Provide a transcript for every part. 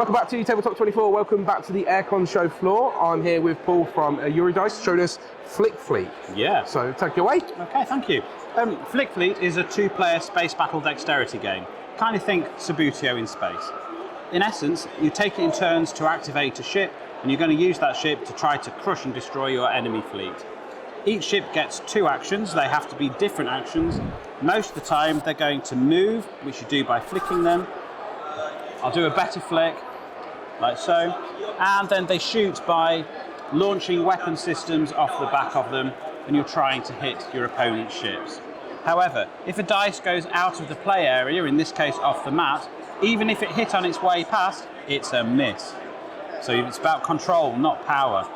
Welcome back to Tabletop 24. Welcome back to the Airecon show floor. I'm here with Paul from Eury Dice, showing us Flick Fleet. Yeah. So take it away. Okay, thank you. Flick Fleet is a two-player space battle dexterity game. Kind of think Subbuteo in space. In essence, you take it in turns to activate a ship, and you're going to use that ship to try to crush and destroy your enemy fleet. Each ship gets 2 actions. They have to be different actions. Most of the time, they're going to move, which you do by flicking them. I'll do a better flick, like so, and then they shoot by launching weapon systems off the back of them, and you're trying to hit your opponent's ships. However, if a dice goes out of the play area, in this case off the mat, even if it hit on its way past, it's a miss. So it's about control, not power.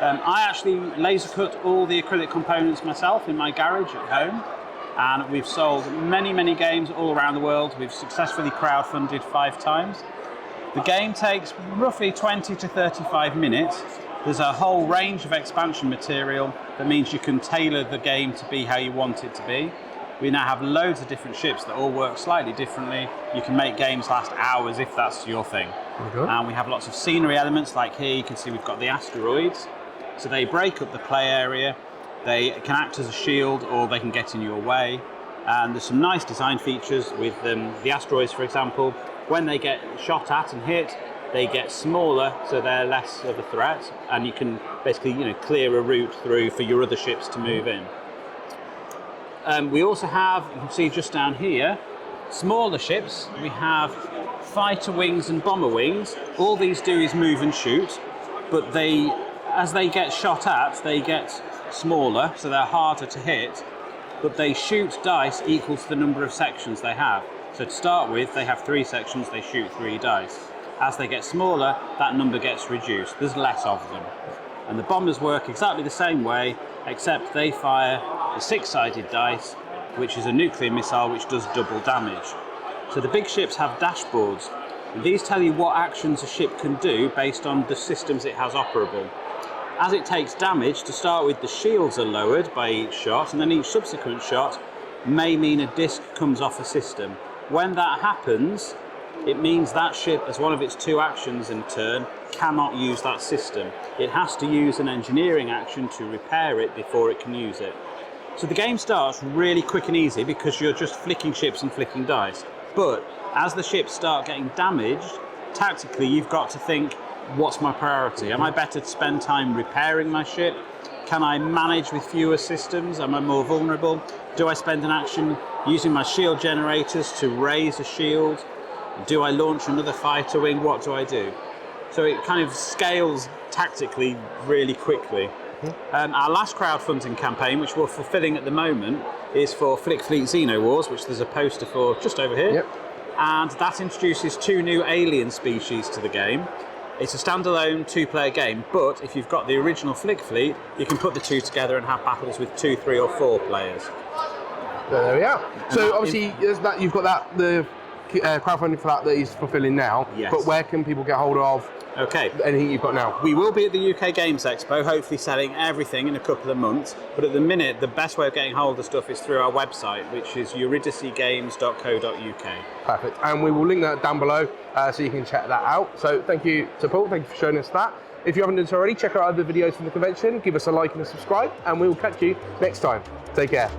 I actually laser cut all the acrylic components myself in my garage at home, and we've sold many, many games all around the world. We've successfully crowdfunded 5 times. The game takes roughly 20 to 35 minutes. There's a whole range of expansion material that means you can tailor the game to be how you want it to be. We now have loads of different ships that all work slightly differently. You can make games last hours if that's your thing. Okay. And we have lots of scenery elements, like here you can see we've got the asteroids. So they break up the play area. They can act as a shield, or they can get in your way. And there's some nice design features with the asteroids, for example. When they get shot at and hit, they get smaller, so they're less of a threat, and you can basically, clear a route through for your other ships to move in. We also have, you can see just down here, smaller ships. We have fighter wings and bomber wings. All these do is move and shoot, but as they get shot at, they get smaller, so they're harder to hit, but they shoot dice equal to the number of sections they have. So to start with, they have 3 sections, they shoot 3 dice. As they get smaller, that number gets reduced. There's less of them. And the bombers work exactly the same way, except they fire a 6-sided dice, which is a nuclear missile which does double damage. So the big ships have dashboards, and these tell you what actions a ship can do based on the systems it has operable. As it takes damage, to start with, the shields are lowered by each shot, and then each subsequent shot may mean a disc comes off a system. When that happens, it means that ship, as one of its 2 actions in turn, cannot use that system. It has to use an engineering action to repair it before it can use it. So the game starts really quick and easy because you're just flicking ships and flicking dice. But as the ships start getting damaged, tactically you've got to think, what's my priority? Am I better to spend time repairing my ship? Can I manage with fewer systems? Am I more vulnerable? Do I spend an action using my shield generators to raise a shield? Do I launch another fighter wing? What do I do? So it kind of scales tactically really quickly. Our last crowdfunding campaign, which we're fulfilling at the moment, is for Flick Fleet Xeno Wars, which there's a poster for just over here. Yep. And that introduces 2 new alien species to the game. It's a standalone 2-player game, but if you've got the original Flick Fleet, you can put the 2 together and have battles with 2, 3 or 4 players. There we are. So obviously, you've got the crowdfunding for that he's fulfilling now. Yes. But where can people get hold of anything you've got now? We will be at the UK Games Expo, hopefully selling everything in a couple of months. But at the minute, the best way of getting hold of stuff is through our website, which is eurydicegames.co.uk. Perfect. And we will link that down below so you can check that out. So thank you to Paul. Thank you for showing us that. If you haven't done so already, check out other videos from the convention. Give us a like and a subscribe, and we will catch you next time. Take care.